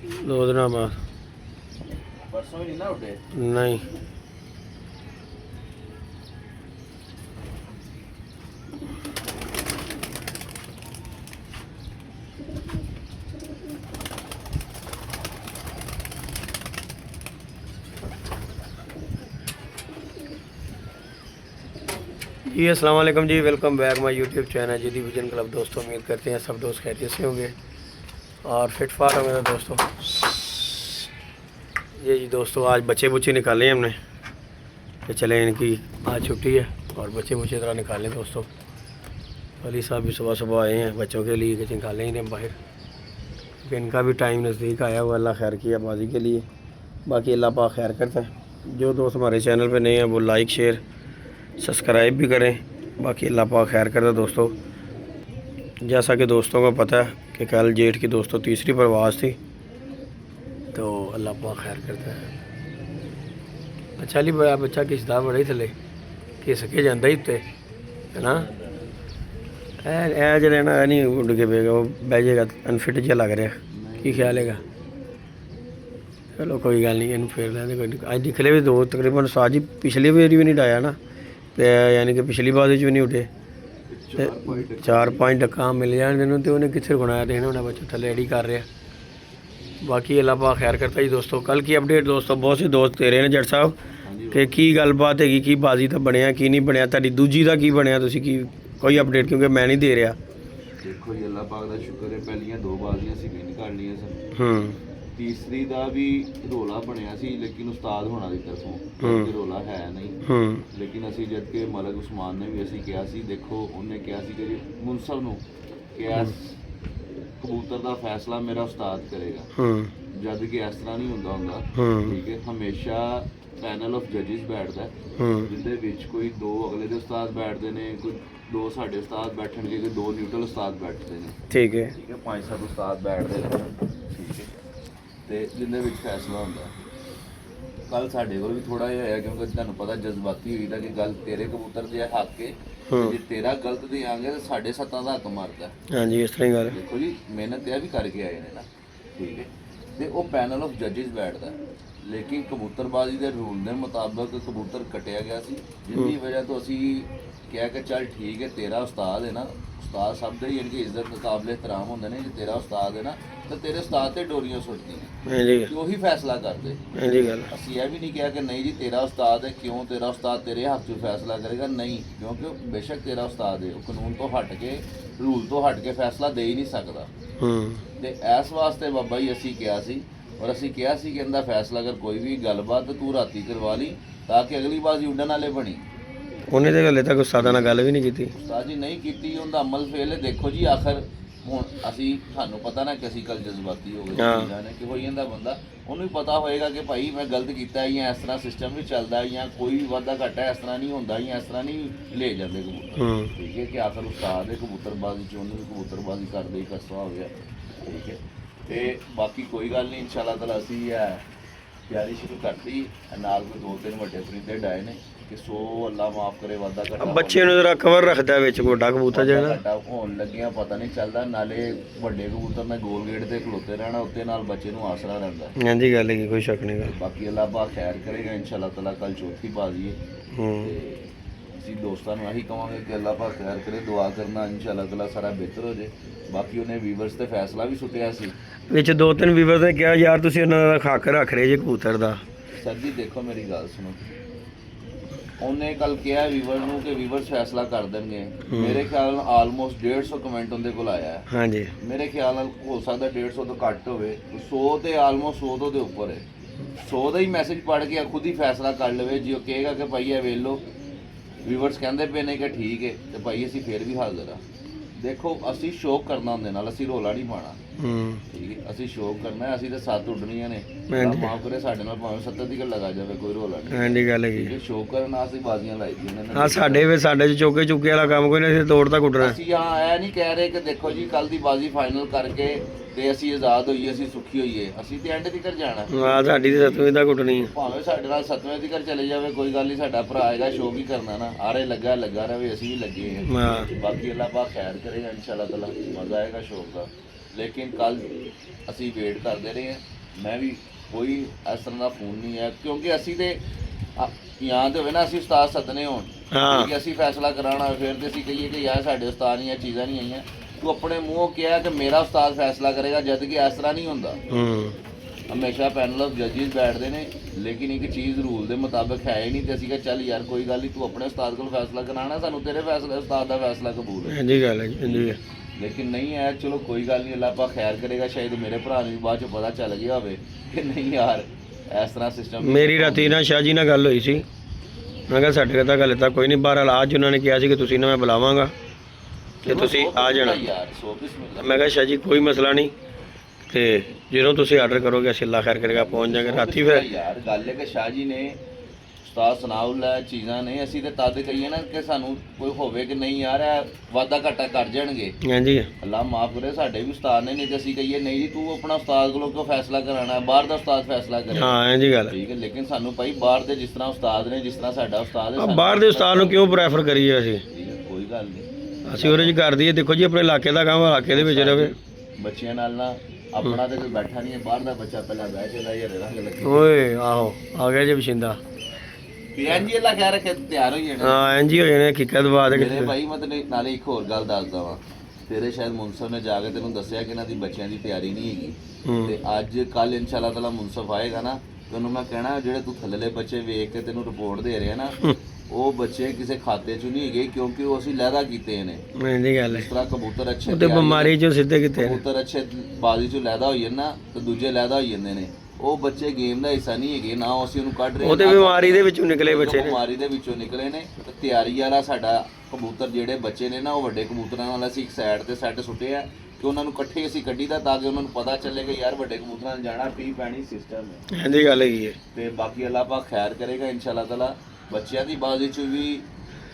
2 ਦਿਨਾਂ ਬਾਅਦ। परसों ही नहीं ना उठे। नहीं जी अस्सलाम वालेकुम जी, welcome back my YouTube channel जी दी विजन क्लब। दोस्तों उम्मीद करते हैं सब दोस्त खैरियत से होंगे और फिट फाट होंगे। तो दोस्तों ये जी दोस्तों आज बच्चे बुच्चे निकाले हैं हमने कि चले इनकी आज छुट्टी है और बच्चे बुच्चे तरह निकाले दोस्तों। अली साहब भी सुबह सुबह आए हैं बच्चों के लिए कि निकालें इन्हें बाहर, क्योंकि इनका भी टाइम नज़दीक आया हुआ। अल्लाह खैर किया बाजी के लिए, बाकी अल्लाह पाक खैर करता है। जो दोस्त हमारे चैनल पे नए हैं वो लाइक शेयर सब्सक्राइब भी करें। बाकी अल्लाह पाक खैर करता दोस्तों। जैसा कि दोस्तों को पता है कि कल जेठ की दोस्तों तीसरी परवाज़ थी, तो अल्लाह पाक खैर करता है। अच्छा जी बड़ा बच्चा किसदा बड़े थले किस के जाता ही उत्ते है ना, ए जरा ना नहीं उड़ के बेगा वो बह जाएगा, अनफिट जहा लग रहा। की ख्याल है? चलो कोई गल नहीं, इन फेर लेंगे कोई नहीं। अज निकले भी 2 तकरीबन साज ही पिछली बारी भी नहीं डाया ना, तो यानी कि पिछली बार भी नहीं उठे। 4-5 डक्का मिल जाए तेन तो उन्हें कितने गुनाया देना होना, बच्चा थले एडी कर रहा। बाकी अल्लाह पाक खैर करता जी दोस्तों। कल की अपडेट दोस्तों बहुत से दोस्त दे रहे हैं जट साहब कि की गलबात है की बाजी का बनया की नहीं बनया, ताड़ी दूजी का की बनया, तुसी की कोई अपडेट क्योंकि मैं नहीं दे रहा। देखो जी अल्लाह पाक का शुक्र है, पहलियां 2 बाजियां सी भी निकाल लियां सन। तीसरी का भी रोला बनया सी, लेकिन उस्ताद होना की तरफों कोई रोला है नहीं। लेकिन असी जब के मलक उस्मान ने भी असी कहा सी, देखो उन्हें कहा सी कि मुनसब नूं कहा कबूतर का फैसला मेरा उस्ताद करेगा, जद कि इस तरह नहीं होंदा। ठीक है, हमेशा पैनल ऑफ जजिस बैठता है जिंदे विच कोई 2 अगले दे उस्ताद बैठते हैं, कोई 2 साडे उस्ताद बैठणगे, कोई 2 न्यूट्रल उस्ताद बैठते हैं। ठीक है 5-7 उस्ताद बैठते हैं। ठीक है, तो जिंदे विच फैसला होंदा। कल साडे कोल भी थोड़ा जिहा होया, क्योंकि तुहानूं पता जज्बाती हुई था कि गल तेरे कबूतर दे हक के जे तेरा गलत देंगे तो 7.5 का हक मारता है। हाँ जी इस तरह गल देखो जी, मेहनत यह भी करके आए हैं ना। ठीक है, तो वो पैनल ऑफ जजिस बैठता है, लेकिन कबूतरबाजी के रूल के मुताबिक कबूतर कटिया गया सी, जिसकी वजह तो असी कहा कि चल ठीक है तेरा उस्ताद है ना, उस्ताद सब दे यानी कि इज्जत काबिल एहतराम होंगे ने, जो तेरा उस्ताद है ना तो तेरे उस्ताद ते डोरियां सुटती हैं, वही फैसला करते। असी यह भी नहीं कहा कि नहीं जी तेरा उस्ताद है, क्यों तेरा उस्ताद तेरे हक में फैसला करेगा, नहीं, क्योंकि बेशक तेरा उस्ताद है, वो कानून तो हट के रूल तो हट के फैसला दे ही नहीं सकता। तो इस वास्ते बाबा जी असी कहा सी, और असी कहा सी कि इनका फैसला अगर कोई भी गलबात तो तू राती करवा ली, ताकि अगली बाजी उड्डण वाले बनी। उन्हें तो हले तक उस्तादा नाल गल भी नहीं की, उस्ताद जी नहीं की, उनका अमल फेल है। देखो जी आखिर ਹੁਣ ਅਸੀਂ ਸਾਨੂੰ ਪਤਾ ਨਾ ਕਿ ਅਸੀਂ ਕੱਲ ਜਜ਼ਬਾਤੀ ਹੋ ਗਏ ਚੀਜ਼ਾਂ ਨੇ, ਕਿ ਹੋਈ ਜਾਂਦਾ ਬੰਦਾ, ਉਹਨੂੰ ਵੀ ਪਤਾ ਹੋਏਗਾ ਕਿ ਭਾਈ ਮੈਂ ਗਲਤ ਕੀਤਾ ਜਾਂ ਇਸ ਤਰ੍ਹਾਂ ਸਿਸਟਮ ਵੀ ਚੱਲਦਾ ਜਾਂ ਕੋਈ ਵੀ ਵਾਧਾ ਘਾਟਾ ਇਸ ਤਰ੍ਹਾਂ ਨਹੀਂ ਹੁੰਦਾ ਜਾਂ ਇਸ ਤਰ੍ਹਾਂ ਨਹੀਂ ਲੈ ਜਾਂਦੇ ਕਬੂਤਰ। ਠੀਕ ਹੈ, ਕਿ ਆਖਰ ਉਸਤਾਦ ਹੈ ਕਬੂਤਰਬਾਜ਼ੀ 'ਚ, ਉਹਨੂੰ ਵੀ ਕਬੂਤਰਬਾਜ਼ੀ ਕਰਦੇ ਹੀ ਕਸਵਾ ਹੋ ਗਿਆ। ਠੀਕ ਹੈ, ਤੇ ਬਾਕੀ ਕੋਈ ਗੱਲ ਨਹੀਂ, ਇਨਸ਼ਾਅੱਲਾ ਤਾਲਾ ਅਸੀਂ ਤਿਆਰੀ ਸ਼ੁਰੂ ਕਰਤੀ, ਨਾਲ ਕੋਈ 2-3 ਵੱਡੇ ਪਰਿੰਦੇ ਡਾਏ ਨੇ कि सो अल्लाह माफ करे वादा घटा बच्चे ने जरा कवर रखता है विच गोडा कबूतर जेड़ा घटा होण लग्गिया पता नहीं चलदा, नाले वड्डे कबूतर ने गोल गेट ते खलोते रहना, उत्ते नाल बच्चे नूं आसरा रहिंदा। हां जी गल है, कोई शक नहीं गल। बाकी अल्लाह पाक खैर करेगा इंशाअल्लाह ताला। कल चौथी बाजी है, ਅਸੀਂ ਦੋਸਤਾਂ ਨੂੰ ਇਹੀ ਕਹਾਂਗੇ ਕਿ ਅੱਲਾਹ ਪਾਕ ਖੈਰ ਕਰੇ, ਦੁਆ ਕਰਨਾ ਇੰਸ਼ਾਅੱਲਾ ਤਾਲਾ ਸਾਰਾ ਬਿਹਤਰ ਹੋ ਜੇ। ਬਾਕੀ ਉਹਨੇ ਵੀਵਰਸ ਤੇ ਫੈਸਲਾ ਵੀ ਸੁੱਟਿਆ ਸੀ, ਵਿੱਚ 2-3 ਵੀਵਰ ਨੇ ਕਿਹਾ ਯਾਰ ਤੁਸੀਂ ਉਹਨਾਂ ਦਾ ਹੱਕ ਰੱਖ ਰਹੇ ਜੇ ਕਬੂਤਰ ਦਾ। ਸਰ ਜੀ ਦੇਖੋ ਮੇਰੀ ਗੱਲ ਸੁਣੋ, ਉਹਨੇ ਕੱਲ ਕਿਹਾ ਵੀਵਰ ਨੂੰ ਕਿ ਵੀਵਰਸ ਫੈਸਲਾ ਕਰ ਦੇਣਗੇ। ਮੇਰੇ ਖਿਆਲ ਨਾਲ ਆਲਮੋਸਟ 150 ਕਮੈਂਟ ਉਹਦੇ ਕੋਲ ਆਇਆ ਹੈ। ਹਾਂਜੀ ਮੇਰੇ ਖਿਆਲ ਨਾਲ ਹੋ ਸਕਦਾ 150 ਤੋਂ ਘੱਟ ਹੋਵੇ, 100 ਤੇ ਆਲਮੋਸਟ 100 ਤੋਂ ਦੇ ਉੱਪਰ ਹੈ। 100 ਦਾ ਹੀ ਮੈਸੇਜ ਪੜ੍ਹ ਕੇ ਖੁਦ ਹੀ ਫੈਸਲਾ ਕਰ ਲਵੇ। ਜੇ ਉਹ ਕਹੇਗਾ ਕਿ ਭਾਈ ਇਹ ਵੇਖ ਲਓ ਵੀਵਰਸ ਕਹਿੰਦੇ ਪਏ ਨੇ ਕਿ ਠੀਕ ਹੈ, ਤੇ ਭਾਈ ਅਸੀਂ ਫਿਰ ਵੀ ਹਾਜ਼ਰ ਆ। ਦੇਖੋ ਅਸੀਂ ਸ਼ੌਕ ਕਰਨਾ ਹੁੰਦੇ ਨਾਲ, ਅਸੀਂ ਰੋਲਾ ਨਹੀਂ ਪਾਣਾ। ਠੀਕ ਹੈ, ਅਸੀਂ ਸ਼ੌਕ ਕਰਨਾ, ਅਸੀਂ ਤਾਂ 7 ਉੱਡਣੀਆਂ ਨੇ, ਮਾਫ ਕਰੇ ਸਾਡੇ ਨਾਲ ਭਾਵੇਂ 70 ਦੀ ਗੱਲ ਲਗਾ ਜਾਵੇ, ਕੋਈ ਰੋਲਾ ਨਹੀਂ। ਹਾਂਜੀ ਗੱਲ ਹੈਗੀ, ਸ਼ੌਕ ਕਰਨ ਨਾਲ ਅਸੀਂ ਬਾਜ਼ੀਆਂ ਲਾਈ ਦੀਆਂ ਨੇ। ਹਾਂ ਸਾਡੇ ਚ ਚੌਕੇ ਚੁੱਕੇ ਵਾਲਾ ਕੰਮ ਕੋਈ ਨਹੀਂ, ਅਸੀਂ ਤੋੜ ਤਾਂ ਕੁੱਟਣਾ। ਅਸੀਂ ਇਹ ਨਹੀਂ ਕਹਿ ਰਹੇ ਕਿ ਦੇਖੋ ਜੀ ਕੱਲ ਦੀ ਬਾਜ਼ੀ ਫਾਈਨਲ ਕਰਕੇ ਤੇ ਅਸੀਂ ਆਜ਼ਾਦ ਹੋਈਏ, ਅਸੀਂ ਸੁਖੀ ਹੋਈਏ, ਅਸੀਂ ਤੇ ਐਂਡ ਤੱਕ ਜਾਣਾ। ਹਾਂ ਸਾਡੀ ਤੇ 7ਵੇਂ ਤੱਕ ਉੱਡਣੀ, ਭਾਵੇਂ ਸਾਡੇ ਨਾਲ 7ਵੇਂ ਤੱਕ ਚਲੇ ਜਾਵੇ, ਕੋਈ ਗੱਲ ਨਹੀਂ, ਸਾਡਾ ਭਰਾ ਆਏਗਾ, ਸ਼ੌਕ ਹੀ ਕਰਨਾ ਨਾ, ਆਰੇ ਲੱਗਾ ਰਵੇ, ਅਸੀਂ ਵੀ ਲੱਗੇ ਹਾਂ। ਬਾਕੀ ਅੱਲਾਹ ਪਾਕ ਖੈਰ ਕਰੇਗਾ इंशाअल्लाह ताला, मज़ा आएगा शौक का। ਲੇਕਿਨ ਕੱਲ ਅਸੀਂ ਵੇਟ ਕਰਦੇ ਰਹੇ ਹਾਂ। ਮੈਂ ਵੀ ਕੋਈ ਇਸ ਤਰ੍ਹਾਂ ਦਾ ਫੋਨ ਨਹੀਂ ਆਇਆ, ਕਿਉਂਕਿ ਅਸੀਂ ਤੇ ਯਾਦ ਹੋਵੇ ਨਾ, ਅਸੀਂ ਉਸਤਾਦ ਸੱਦਣੇ ਹੋਣ ਕਿ ਅਸੀਂ ਫੈਸਲਾ ਕਰਾਉਣਾ, ਫਿਰ ਤੇ ਅਸੀਂ ਕਹੀਏ ਕਿ ਯਾਰ ਸਾਡੇ ਉਸਤਾਦ ਨਹੀਂ, ਇਹ ਚੀਜ਼ਾਂ ਨਹੀਂ ਆਈਆਂ। ਤੂੰ ਆਪਣੇ ਮੂੰਹੋਂ ਕਿਹਾ ਕਿ ਮੇਰਾ ਉਸਤਾਦ ਫੈਸਲਾ ਕਰੇਗਾ, ਜਦ ਕਿ ਇਸ ਤਰ੍ਹਾਂ ਨਹੀਂ ਹੁੰਦਾ। ਹਮੇਸ਼ਾ ਪੈਨਲ ਆਫ ਜੱਜਿਸ ਬੈਠਦੇ ਨੇ, ਲੇਕਿਨ ਇੱਕ ਚੀਜ਼ ਰੂਲ ਦੇ ਮੁਤਾਬਕ ਹੈ ਹੀ ਨਹੀਂ। ਤੇ ਅਸੀਂ ਕਿਹਾ ਚੱਲ ਯਾਰ ਕੋਈ ਗੱਲ ਨਹੀਂ, ਤੂੰ ਆਪਣੇ ਉਸਤਾਦ ਕੋਲ ਫੈਸਲਾ ਕਰਾਉਣਾ, ਸਾਨੂੰ ਤੇਰੇ ਫੈਸਲੇ ਉਸਤਾਦ ਦਾ ਫੈਸਲਾ ਕਬੂਲ ਹੈ। ਇੰਜੀ ਗੱਲ ਹੈ ਜੀ, ਇੰਜੀ ਹੈ। ਲੇਕਿਨ ਨਹੀਂ ਹੈ, ਚਲੋ ਕੋਈ ਗੱਲ ਨਹੀਂ, ਅੱਲਾਹ ਪਾਕ ਖੈਰ ਕਰੇਗਾ। ਸ਼ਾਇਦ ਮੇਰੇ ਭਰਾ ਨੂੰ ਵੀ ਬਾਅਦ 'ਚ ਪਤਾ ਚੱਲ ਗਿਆ ਹੋਵੇ ਕਿ ਨਹੀਂ ਯਾਰ ਇਸ ਤਰ੍ਹਾਂ ਸਿਸਟਮ। ਮੇਰੀ ਰਾਤੀ ਨਾ ਸ਼ਾਹ ਜੀ ਨਾਲ ਗੱਲ ਹੋਈ ਸੀ, ਮੈਂ ਕਿਹਾ ਸਾਡੇ ਤਾਂ ਗੱਲ ਤਾਂ ਕੋਈ ਨਹੀਂ, ਬਹਰਾਲ ਅੱਜ ਉਹਨਾਂ ਨੇ ਕਿਹਾ ਸੀ ਕਿ ਤੁਸੀਂ ਨਾ ਮੈਂ ਬੁਲਾਵਾਂਗਾ ਤੇ ਤੁਸੀਂ ਆ ਜਾਣਾ। ਮੈਂ ਕਿਹਾ ਸ਼ਾਹ ਜੀ ਕੋਈ ਮਸਲਾ ਨਹੀਂ, ਤੇ ਜਦੋਂ ਤੁਸੀਂ ਆਰਡਰ ਕਰੋਗੇ ਅਸੀਂ ਅੱਲਾਹ ਖੈਰ ਕਰੇਗਾ ਪਹੁੰਚ ਜਾਵਾਂਗੇ। ਰਾਤੀ ਫਿਰ ਯਾਰ ਗੱਲ ਹੈ ਕਿ ਸ਼ਾਹ ਜੀ ਨੇ ਉਸਤਾਦ ਸੁਨਾਉਲਾ ਚੀਜ਼ਾਂ ਨੇ, ਅਸੀਂ ਤੇ ਤਦ ਕਹੀਏ ਨਾ ਕਿ ਸਾਨੂੰ ਕੋਈ ਹੋਵੇ ਕਿ ਨਹੀਂ ਯਾਰ ਇਹ ਵਾਧਾ ਘਾਟਾ ਕਰ ਜਾਣਗੇ। ਹਾਂਜੀ ਅੱਲਾਹ ਮਾਫ ਕਰੇ, ਸਾਡੇ ਵੀ ਉਸਤਾਦ ਨੇ, ਨਹੀਂ ਤੇ ਅਸੀਂ ਕਹੀਏ ਨਹੀਂ ਜੀ ਤੂੰ ਆਪਣਾ ਉਸਤਾਦ ਕੋਲੋਂ ਕਿਉਂ ਫੈਸਲਾ ਕਰਾਉਣਾ, ਬਾਹਰ ਦਾ ਉਸਤਾਦ ਫੈਸਲਾ ਕਰੇ। ਹਾਂ ਇੰਜੀ ਗੱਲ ਠੀਕ ਹੈ, ਲੇਕਿਨ ਸਾਨੂੰ ਭਾਈ ਬਾਹਰ ਦੇ ਜਿਸ ਤਰ੍ਹਾਂ ਉਸਤਾਦ ਨੇ, ਜਿਸ ਤਰ੍ਹਾਂ ਸਾਡਾ ਉਸਤਾਦ ਹੈ, ਬਾਹਰ ਦੇ ਉਸਤਾਦ ਨੂੰ ਕਿਉਂ ਪ੍ਰੈਫਰ ਕਰੀਏ ਅਸੀਂ? ਕੋਈ ਗੱਲ ਨਹੀਂ, ਅਸੀਂ ਉਹਦੇ 'ਚ ਕਰ ਦਈਏ। ਦੇਖੋ ਜੀ ਆਪਣੇ ਇਲਾਕੇ ਦਾ ਕੰਮ ਇਲਾਕੇ ਦੇ ਵਿੱਚ ਰਵੇ। ਬੱਚਿਆਂ ਨਾਲ ਨਾ ਆਪਣਾ ਤੇ ਕੋਈ ਬੈਠਾ ਨਹੀਂ ਹੈ, ਬਾਹਰ ਦਾ ਬੱਚਾ ਪਹਿਲਾਂ ਬਹਿ ਚਲਾ ਯਾਰ ਰੰਗ ਲੱਗੇ। ਓਏ ਆਹੋ ਆ ਗਿਆ ਜੀ ਬਸ਼ਿੰਦਾ। ਜੀ ਅੱਲਾ ਖੈਰ ਰੱਖੇ, ਤਿਆਰ ਹੋਈ ਜਾਣਾ। ਹਾਂ ਇੰਜੀ ਹੋ ਜਾਣੇ ਹਕੀਕਤ ਬਾਤ ਹੈ। ਮੇਰੇ ਭਾਈ ਮਤਲਬ ਨਾਲੇ ਇੱਕ ਹੋਰ ਗੱਲ ਦੱਸਦਾ ਵਾਂ, ਤੇਰੇ ਸ਼ਾਇਦ ਮੁਨਸਫ ਨੇ ਜਾ ਕੇ ਤੈਨੂੰ ਦੱਸਿਆ ਕਿ ਇਹਨਾਂ ਦੀ ਬੱਚਿਆਂ ਦੀ ਤਿਆਰੀ ਨਹੀਂ ਹੈਗੀ, ਤੇ ਅੱਜ ਕੱਲ ਇਨਸ਼ਾਅੱਲਾ ਤਾਲਾ ਮੁਨਸਫ ਆਏਗਾ ਨਾ, ਤੈਨੂੰ ਮੈਂ ਕਹਿਣਾ ਜਿਹੜੇ ਤੂੰ ਥੱਲੇ ਬੱਚੇ ਵੇਖ ਕੇ ਤੈਨੂੰ ਰਿਪੋਰਟ ਦੇ ਰਿਹਾ ਨਾ, ਉਹ ਬੱਚੇ ਕਿਸੇ ਖਾਤੇ 'ਚ ਨਹੀਂ ਹੈਗੇ, ਕਿਉਂਕਿ ਉਹ ਅਸੀਂ ਲਹਿਦਾ ਕੀਤੇ ਨੇ। ਇੰਜੀ ਗੱਲ ਹੈ। ਇਸ ਤਰ੍ਹਾਂ ਕਬੂਤਰ ਅੱਛੇ ਉਹਦੇ ਬਿਮਾਰੀ 'ਚੋਂ ਸਿੱਧੇ ਕਿਤੇ ਕਬੂਤਰ ਅੱਛੇ ਬਾਜ਼ੀ 'ਚੋਂ ਲਹਿਦਾ ਹੋਈ ਜਾਣ ਨਾ, ਤੇ ਦੂਜੇ ਲਹਿਦਾ ਹੋਈ ਜਾਂਦੇ ਨੇ। ਉਹ ਬੱਚੇ ਗੇਮ ਦਾ ਹਿੱਸਾ ਨਹੀਂ ਹੈਗੇ, ਨਾ ਅਸੀਂ ਉਹਨੂੰ ਕੱਢ ਰਹੇ, ਉਹਦੇ ਬਿਮਾਰੀ ਦੇ ਵਿੱਚੋਂ ਨਿਕਲੇ ਬੱਚੇ ਨੇ, ਬਿਮਾਰੀ ਦੇ ਵਿੱਚੋਂ ਨਿਕਲੇ ਨੇ। ਤੇ ਤਿਆਰੀ ਵਾਲਾ ਸਾਡਾ ਕਬੂਤਰ ਜਿਹੜੇ ਬੱਚੇ ਨੇ ਨਾ, ਉਹ ਵੱਡੇ ਕਬੂਤਰਾਂ ਨਾਲ ਅਸੀਂ ਇੱਕ ਸਾਈਡ ਤੇ ਸੈੱਟ ਸੁੱਟੇ ਆ ਕਿ ਉਹਨਾਂ ਨੂੰ ਇਕੱਠੇ ਅਸੀਂ ਕੱਢੀ ਦਾ, ਤਾਂ ਕਿ ਉਹਨਾਂ ਨੂੰ ਪਤਾ ਚੱਲੇ ਕਿ ਯਾਰ ਵੱਡੇ ਕਬੂਤਰਾਂ ਨਾਲ ਜਾਣਾ ਪੀ ਪੈਣੀ ਸਿਸਟਮ ਹੈ। ਇੰਜੀ ਗੱਲ ਹੈਗੀ ਹੈ। ਤੇ ਬਾਕੀ ਅੱਲਾਹ ਪਾਕ ਖੈਰ ਕਰੇਗਾ ਇਨਸ਼ਾਅੱਲਾ ਤਾਲਾ। ਬੱਚਿਆਂ ਦੀ ਬਾਜ਼ੀ 'ਚ ਵੀ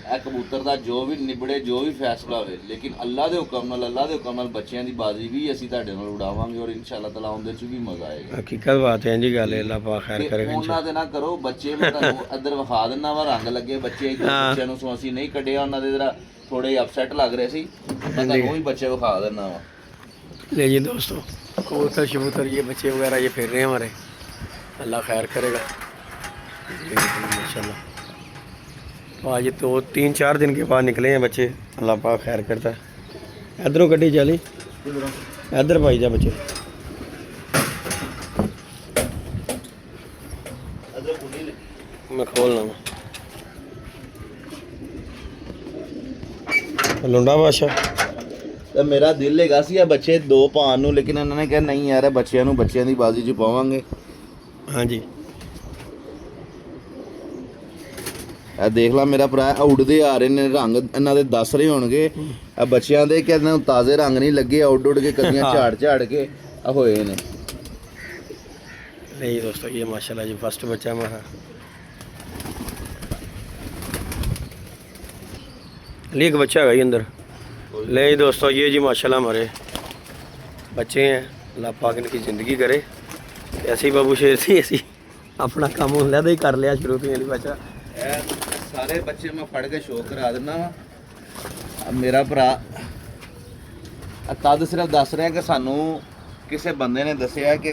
ਇਹ ਕਬੂਤਰ ਦਾ ਜੋ ਵੀ ਨਿਬੜੇ, ਜੋ ਵੀ ਫੈਸਲਾ ਹੋਵੇ, ਲੇਕਿਨ ਅੱਲਾਹ ਦੇ ਹੁਕਮ ਨਾਲ ਬੱਚਿਆਂ ਦੀ ਬਾਜ਼ੀ ਵੀ ਅਸੀਂ ਤੁਹਾਡੇ ਨਾਲ ਉਡਾਵਾਂਗੇ, ਔਰ ਇਨਸ਼ਾਅੱਲਾ ਤਾਲਾ ਉਹਦੇ 'ਚ ਵੀ ਮਜ਼ਾ ਆਏਗਾ। ਹਕੀਕਤ ਬਾਤ ਹੈ, ਇੰਜੀ ਗੱਲ ਹੈ। ਅੱਲਾਹ ਪਾਕ ਖੈਰ ਕਰੇਗਾ। ਉਹਨਾਂ ਦੇ ਨਾ ਕਰੋ ਬੱਚੇ, ਮੈਂ ਤੁਹਾਨੂੰ ਇੱਧਰ ਵਿਖਾ ਦਿੰਦਾ ਵਾ ਰੰਗ ਲੱਗੇ ਬੱਚੇ, ਬੱਚਿਆਂ ਨੂੰ ਅਸੀਂ ਨਹੀਂ ਕੱਢਿਆ, ਉਹਨਾਂ ਦੇ ਜਰਾ ਥੋੜੇ ਅਪਸੈਟ ਲੱਗ ਰਹੇ ਸੀ, ਮੈਂ ਤੁਹਾਨੂੰ ਉਹ ਵੀ ਬੱਚੇ ਵਿਖਾ ਦਿੰਦਾ ਵਾ। ले जी दोस्तों, कबूतर शबूतर ये बच्चे वगैरह ये फिर रहे हैं हमारे, अल्लाह खैर करेगा माशाल्लाह। तो आज तो 3-4 दिन के बाद निकले हैं बच्चे, अल्लाह पाक खैर करता है। इधरों गड्डी चली, इधर भाई जा बच्चे। मैं खोलना लुंडा बादशाह। ਤੇ ਮੇਰਾ ਦਿਲ ਹੈਗਾ ਸੀ ਇਹ ਬੱਚੇ ਦੋ ਪਾਉਣ ਨੂੰ, ਲੇਕਿਨ ਇਹਨਾਂ ਨੇ ਕਿਹਾ ਨਹੀਂ ਯਾਰ ਬੱਚਿਆਂ ਨੂੰ ਬੱਚਿਆਂ ਦੀ ਬਾਜ਼ੀ 'ਚ ਪਾਵਾਂਗੇ। ਹਾਂਜੀ ਇਹ ਦੇਖ ਲਾ ਮੇਰਾ ਭਰਾ, ਉੱਡਦੇ ਆ ਰਹੇ ਨੇ ਰੰਗ, ਇਹਨਾਂ ਦੇ ਦੱਸ ਰਹੇ ਹੋਣਗੇ ਇਹ ਬੱਚਿਆਂ ਦੇ ਕਿ ਇਹਨਾਂ ਨੂੰ ਤਾਜ਼ੇ ਰੰਗ ਨਹੀਂ ਲੱਗੇ, ਉੱਡ ਕੇ ਕਦੀਆਂ ਝਾੜ ਕੇ ਆ ਹੋਏ ਨੇ। नहीं दोस्तों ये माशाल्लाह जी फर्स्ट बच्चा हमारा। लिए एक बच्चा है अंदर। ले जी दोस्तों ये जी माशाल्लाह हमारे बच्चे हैं, अल्लाह पाक इनकी ज़िंदगी करे। ऐसी बाबू शेर सी ऐसी अपना काम लहदा ही कर लिया शुरू तो ये बच्चा। ਸਾਰੇ ਬੱਚੇ ਮੈਂ ਫੜ ਕੇ ਸ਼ੋਅ ਕਰਾ ਦਿੰਦਾ ਵਾ। ਮੇਰਾ ਭਰਾ ਤਦ ਸਿਰਫ ਦੱਸ ਰਿਹਾ ਕਿ ਸਾਨੂੰ ਕਿਸੇ ਬੰਦੇ ਨੇ ਦੱਸਿਆ ਕਿ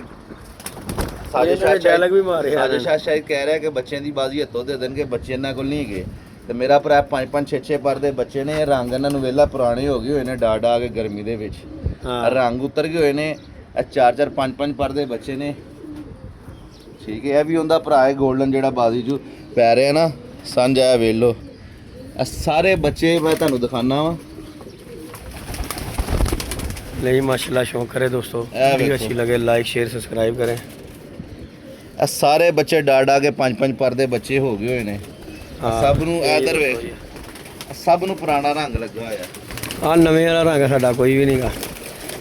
ਡਾਇਲੌਗ ਵੀ ਮਾਰਿਆ, ਸ਼ਾਇਦ ਕਹਿ ਰਿਹਾ ਕਿ ਬੱਚਿਆਂ ਦੀ ਬਾਜ਼ੀ ਹੱਥੋਂ ਦੇ ਦੇਣਗੇ, ਬੱਚੇ ਇਹਨਾਂ ਕੋਲ ਨਹੀਂ ਹੈਗੇ। ਤੇ ਮੇਰਾ ਭਰਾ 5-5 6-6 ਪਰ ਦੇ ਬੱਚੇ ਨੇ, ਰੰਗ ਇਹਨਾਂ ਨੂੰ ਵੇਲਾ ਪੁਰਾਣੇ ਹੋ ਗਏ ਹੋਏ ਨੇ, ਡਾ ਕੇ ਗਰਮੀ ਦੇ ਵਿੱਚ ਰੰਗ ਉਤਰ ਗਏ ਹੋਏ ਨੇ। ਇਹ 4-4 5-5 ਪਰ ਦੇ ਬੱਚੇ ਨੇ, ਠੀਕ ਹੈ। ਇਹ ਵੀ ਉਹਦਾ ਭਰਾ ਹੈ ਗੋਲਡਨ ਜਿਹੜਾ ਬਾਜ਼ੀ 'ਚ ਪੈ ਰਿਹਾ ਨਾ, ਸੰਜ ਆਇਆ ਵੇਖ ਲਓ। ਇਹ ਸਾਰੇ ਬੱਚੇ ਮੈਂ ਤੁਹਾਨੂੰ ਦਿਖਾਣਾ ਵਾ। नहीं माशाल्लाह शौक करे दोस्तों, वीडियो अच्छी लगे लाइक शेयर सब्सक्राइब करें। ਇਹ ਸਾਰੇ ਬੱਚੇ ਡਾ ਕੇ 5-5 ਪਰ ਦੇ ਬੱਚੇ ਹੋ ਗਏ ਹੋਏ ਨੇ। ਸਭ ਨੂੰ ਇਧਰ ਵੇਖ, ਸਭ ਨੂੰ ਪੁਰਾਣਾ ਰੰਗ ਲੱਗਾ ਹੋਇਆ। ਆ ਨਵੇਂ ਵਾਲਾ ਰੰਗ ਸਾਡਾ ਕੋਈ ਵੀ ਨਹੀਂਗਾ,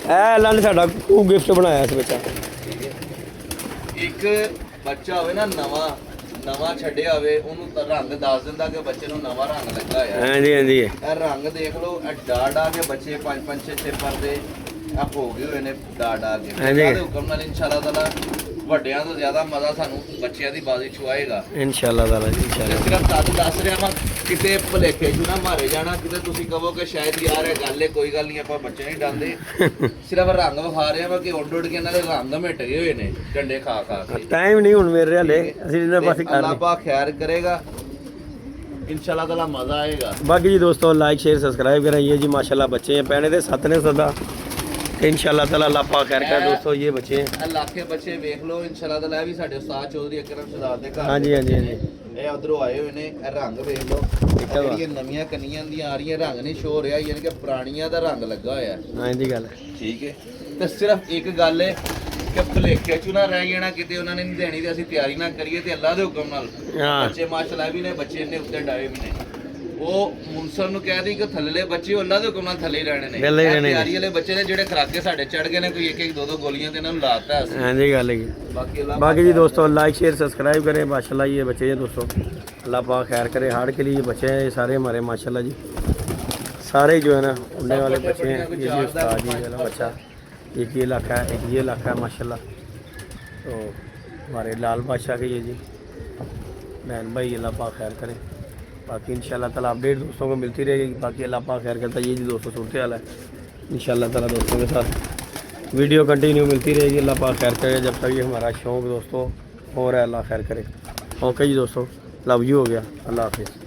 ਇਹ ਅੱਲਾ ਨੇ ਸਾਡਾ ਕੋ ਗਿਫਟ ਬਣਾਇਆ ਇਸ ਬੱਚਾ। ਇੱਕ ਬੱਚਾ ਹੋਵੇ ਨਾ ਨਵਾਂ ਛੱਡਿਆ ਹੋਵੇ, ਉਹਨੂੰ ਤਾਂ ਰੰਗ ਦੱਸ ਦਿੰਦਾ ਕਿ ਬੱਚੇ ਨੂੰ ਨਵਾਂ ਰੰਗ ਲੱਗਾ ਹੋਇਆ। ਹਾਂਜੀ ਹਾਂਜੀ ਇਹ ਰੰਗ ਦੇਖ ਲਓ, ਇਹ ਡਾ ਕੇ ਬੱਚੇ 5-5 6-6 ਪਰ ਦੇ ਹੋ ਗਏ ਹੋਏ ਨੇ ਡਾ ਕੇ। ਇਹਦੇ ਹੁਕਮ ਨਾਲ ਇਨਸ਼ਾਅੱਲਾ ਤਾਲਾ ਵੱਡਿਆਂ ਤੋਂ ਜ਼ਿਆਦਾ ਮਜ਼ਾ ਸਾਨੂੰ ਬੱਚਿਆਂ ਦੀ ਬਾਜ਼ੀ ਚੁਆਏਗਾ। इंशाल्लाह ताला जी, ਤੇ इंशाल्लाह। ਸਿਰਫ ਤੁਹਾਨੂੰ ਦੱਸ ਰਿਹਾ ਵਾਂ, ਕਿਤੇ ਭੁਲੇਖੇ ਚ ਨਾ ਮਾਰੇ ਜਾਣਾ, ਕਿਤੇ ਤੁਸੀਂ ਕਹੋ ਕਿ ਸ਼ਾਇਦ ਯਾਰ ਇਹ ਗੱਲ ਹੈ, ਕੋਈ ਗੱਲ ਨਹੀਂ ਆਪਾਂ ਬੱਚੇ ਨਹੀਂ ਡਾਂਦੇ। ਸਿਰਫ ਰੰਗ ਵਿਖਾ ਰਹੇ ਵਾ ਕਿ ਉੱਡ ਉੱਡ ਕੇ ਇਹਨਾਂ ਦੇ ਰੰਗ ਮਿਟ ਗਏ ਹੋਏ ਨੇ ਡੰਡੇ ਖਾ ਖਾ ਕੇ। टाइम नहीं हुन मेरे हले, ਅਸੀਂ ਇਹਨਾਂ ਪਾਸੇ ਕਰ ਅੱਲਾਹ ਪਾਕ ਖੈਰ ਕਰੇਗਾ, इंशाल्लाह ताला मजा आएगा। बाकी जी दोस्तों लाइक शेयर सब्सक्राइब कराइए जी। माशाल्लाह बच्चे हैं पहले दे 7 ने सदा, इंशाल्लाह ताला अल्लाह पाक खैर करे दोस्तों। ये बच्चे हैं इलाके बच्चे देख लो इंशाल्लाह ताला, भी साडे उस्ताद चौधरी अकरम सरदार दे घर। हाँ जी हाँ जी हाँ जी। ਇਹ ਉਧਰੋਂ ਆਏ ਹੋਏ ਨੇ, ਇਹ ਰੰਗ ਵੇਖ ਲਓ, ਜਿਹੜੀਆਂ ਨਵੀਆਂ ਕੰਨੀਆਂ ਦੀਆਂ ਆ ਰਹੀਆਂ, ਰੰਗ ਨਹੀਂ ਸ਼ੋ ਰਿਹਾ, ਯਾਨੀ ਕਿ ਪੁਰਾਣੀਆਂ ਦਾ ਰੰਗ ਲੱਗਾ ਹੋਇਆ। हाँ जी गल है। ਠੀਕ ਹੈ, ਤੇ ਸਿਰਫ ਇੱਕ ਗੱਲ ਹੈ ਕਿ ਭੁਲੇਖੇ ਚ ਨਾ ਰਹਿ ਜਾਣਾ, ਕਿਤੇ ਉਹਨਾਂ ਨੇ ਨਹੀਂ ਦੇਣੀ ਤੇ ਅਸੀਂ ਤਿਆਰੀ ਨਾ ਕਰੀਏ ਤੇ ਅੱਲਾਹ ਦੇ ਹੁਕਮ ਨਾਲ हाँ ਬੱਚੇ ਮਾਸ਼ਾਅੱਲਾ ਵੀ ਨੇ, ਬੱਚੇ ਨੇ ਉੱਤੇ ਡਾਏ ਵੀ ਨੇ। ਉਹ ਮੁਨਸਰ ਨੂੰ ਕਹਿ ਦੀ ਕਿ ਥੱਲੇ ਬੱਚੇ ਅੱਲਾਹ ਦੇ ਹੁਕਮ ਨਾਲ ਥੱਲੇ ਹੀ ਰਹਿਣੇ ਨੇ। ਥੱਲੇ ਹੀ ਰਹਿਣੇ ਨੇ। ਤਿਆਰੀ ਵਾਲੇ ਬੱਚੇ ਨੇ ਜਿਹੜੇ ਖਰਾਕੇ ਸਾਡੇ ਚੜ ਗਏ ਨੇ, ਕੋਈ ਇੱਕ ਇੱਕ ਦੋ ਦੋ ਗੋਲੀਆਂ ਤੇ ਇਹਨਾਂ ਨੂੰ ਲਾਤਾ ਅਸੀਂ। हाँ जी गल है। ਬਾਕੀ ਅੱਲਾਹ बाकी जी दोस्तों लाइक शेयर सब्सक्राइब करें। माशाल्लाह ये बच्चे हैं दोस्तों, अल्लाह पाक खैर करे। हार्ट के लिए ये बच्चे हैं, ये सारे हमारे माशाल्लाह जी, सारे जो है ना उड़ने वाले बच्चे हैं। ये जी उस्ताद जी वाला बच्चा, एक ये इलाका है, एक ये इलाका है माशाल्लाह। तो हमारे लाल बादशाह के ये जी बहन भाई, अल्लाह पाक खैर करे। बाकी इंशाल्लाह ताला अपडेट दोस्तों को मिलती रहेगी। बाकी अल्लाह पाक खैर करता है। ये जी दोस्तों सूरत हाल है, इंशाल्लाह ताला दोस्तों के साथ वीडियो कंटिन्यू मिलती रहेगी। अल्लाह पाक खैर करे, जब तक ये हमारा शौक़ दोस्तों हो रहा है, अल्लाह खैर करे। ओके जी दोस्तों, लव यू हो गया, अल्लाह हाफिज़।